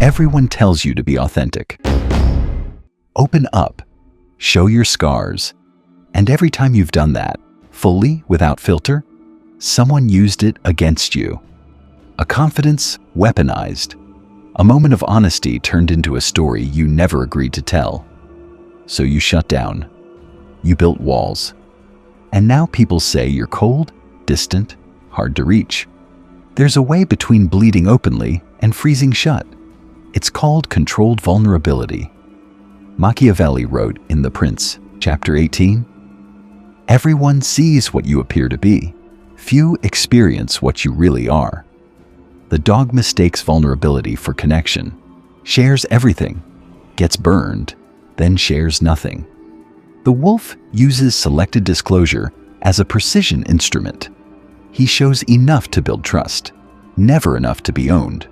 Everyone tells you to be authentic. Open up, show your scars, and every time you've done that, fully, without filter, someone used it against you. A confidence weaponized. A moment of honesty turned into a story you never agreed to tell. So you shut down. You built walls. And now people say you're cold, distant, hard to reach. There's a way between bleeding openly and freezing shut. It's called controlled vulnerability. Machiavelli wrote in The Prince, chapter 18, "Everyone sees what you appear to be. Few experience what you really are." The dog mistakes vulnerability for connection, shares everything, gets burned, then shares nothing. The wolf uses selected disclosure as a precision instrument. He shows enough to build trust, never enough to be owned.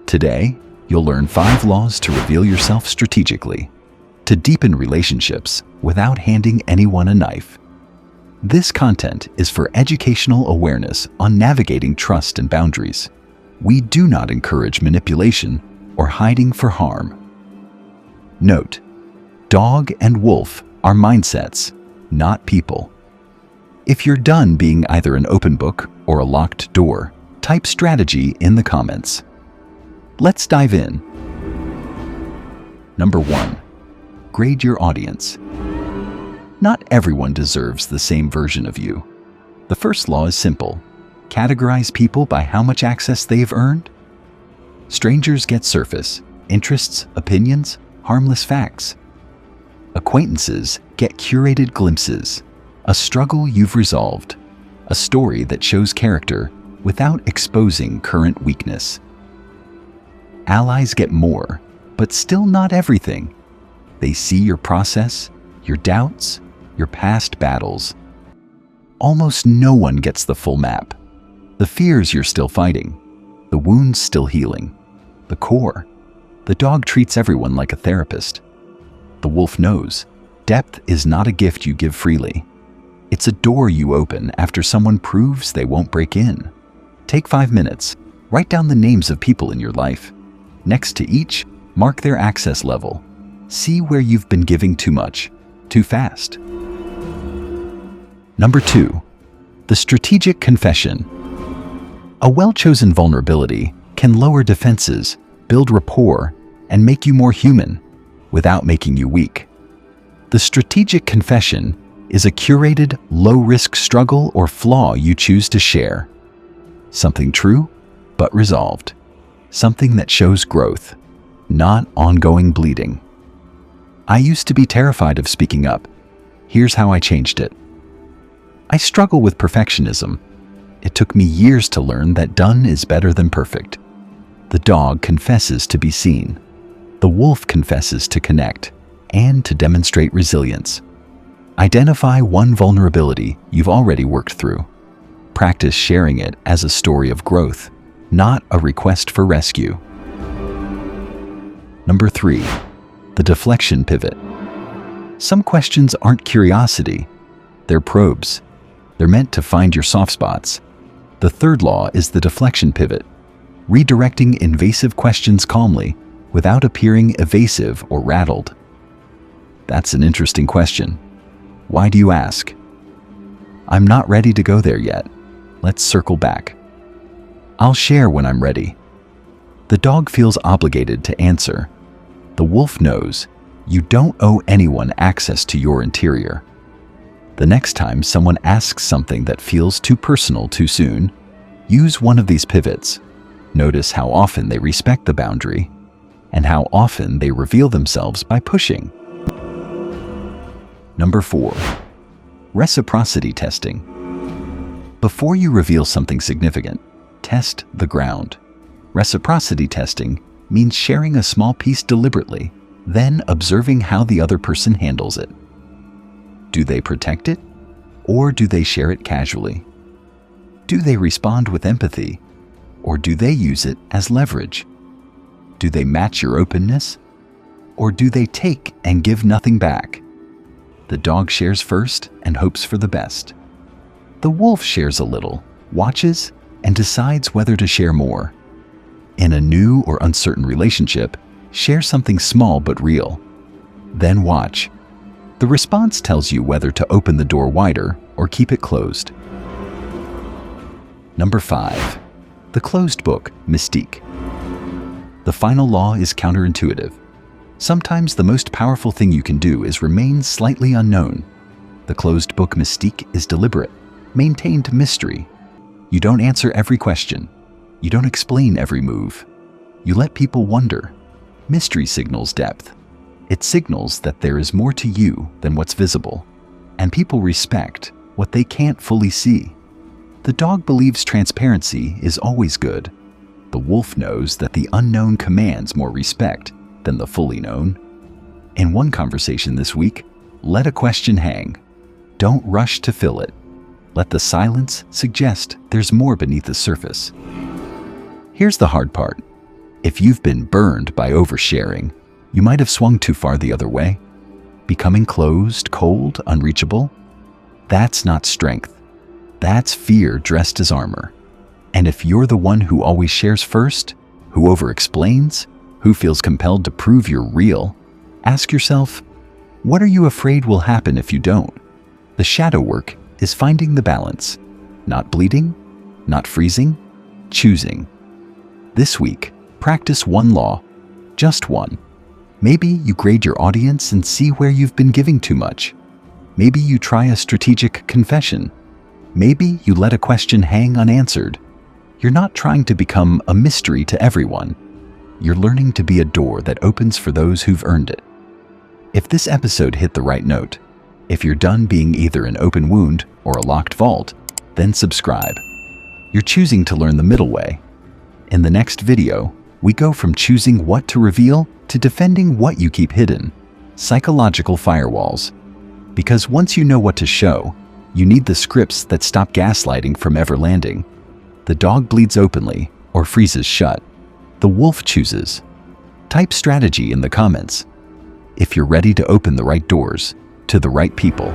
Today, you'll learn 5 laws to reveal yourself strategically, to deepen relationships without handing anyone a knife. This content is for educational awareness on navigating trust and boundaries. We do not encourage manipulation or hiding for harm. Note: dog and wolf are mindsets, not people. If you're done being either an open book or a locked door, type strategy in the comments. Let's dive in. Number 1. Grade your audience. Not everyone deserves the same version of you. The first law is simple. Categorize people by how much access they've earned. Strangers get surface, interests, opinions, harmless facts. Acquaintances get curated glimpses, a struggle you've resolved, a story that shows character without exposing current weakness. Allies get more, but still not everything. They see your process, your doubts, your past battles. Almost no one gets the full map. The fears you're still fighting, the wounds still healing, the core. The dog treats everyone like a therapist. The wolf knows depth is not a gift you give freely. It's a door you open after someone proves they won't break in. Take 5 minutes, write down the names of people in your life. Next to each, mark their access level. See where you've been giving too much, too fast. Number 2. The strategic confession. A well-chosen vulnerability can lower defenses, build rapport, and make you more human without making you weak. The strategic confession is a curated, low-risk struggle or flaw you choose to share. Something true, but resolved. Something that shows growth, not ongoing bleeding. I used to be terrified of speaking up. Here's how I changed it. I struggle with perfectionism. It took me years to learn that done is better than perfect. The dog confesses to be seen. The wolf confesses to connect and to demonstrate resilience. Identify one vulnerability you've already worked through. Practice sharing it as a story of growth, not a request for rescue. Number 3. The deflection pivot. Some questions aren't curiosity, they're probes. They're meant to find your soft spots. The third law is the deflection pivot, redirecting invasive questions calmly without appearing evasive or rattled. That's an interesting question. Why do you ask? I'm not ready to go there yet. Let's circle back. I'll share when I'm ready. The dog feels obligated to answer. The wolf knows you don't owe anyone access to your interior. The next time someone asks something that feels too personal too soon, use one of these pivots. Notice how often they respect the boundary and how often they reveal themselves by pushing. Number 4. Reciprocity testing. Before you reveal something significant, test the ground. Reciprocity testing means sharing a small piece deliberately, then observing how the other person handles it. Do they protect it, or do they share it casually? Do they respond with empathy, or do they use it as leverage? Do they match your openness, or do they take and give nothing back? The dog shares first and hopes for the best. The wolf shares a little, watches, and decides whether to share more. In a new or uncertain relationship, share something small but real. Then watch. The response tells you whether to open the door wider or keep it closed. Number 5. The closed book, Mystique. The final law is counterintuitive. Sometimes the most powerful thing you can do is remain slightly unknown. The closed book Mystique is deliberate, maintained mystery. You don't answer every question. You don't explain every move. You let people wonder. Mystery signals depth. It signals that there is more to you than what's visible, and people respect what they can't fully see. The dog believes transparency is always good. The wolf knows that the unknown commands more respect than the fully known. In one conversation this week, let a question hang. Don't rush to fill it. Let the silence suggest there's more beneath the surface. Here's the hard part. If you've been burned by oversharing, you might have swung too far the other way. Becoming closed, cold, unreachable. That's not strength. That's fear dressed as armor. And if you're the one who always shares first, who over-explains, who feels compelled to prove you're real, ask yourself, what are you afraid will happen if you don't? The shadow work is finding the balance. Not bleeding, not freezing, choosing. This week, practice one law, just one. Maybe you grade your audience and see where you've been giving too much. Maybe you try a strategic confession. Maybe you let a question hang unanswered. You're not trying to become a mystery to everyone. You're learning to be a door that opens for those who've earned it. If this episode hit the right note, if you're done being either an open wound or a locked vault, then subscribe. You're choosing to learn the middle way. In the next video, we go from choosing what to reveal to defending what you keep hidden. Psychological firewalls. Because once you know what to show, you need the scripts that stop gaslighting from ever landing. The dog bleeds openly or freezes shut. The wolf chooses. Type strategy in the comments. If you're ready to open the right doors to the right people.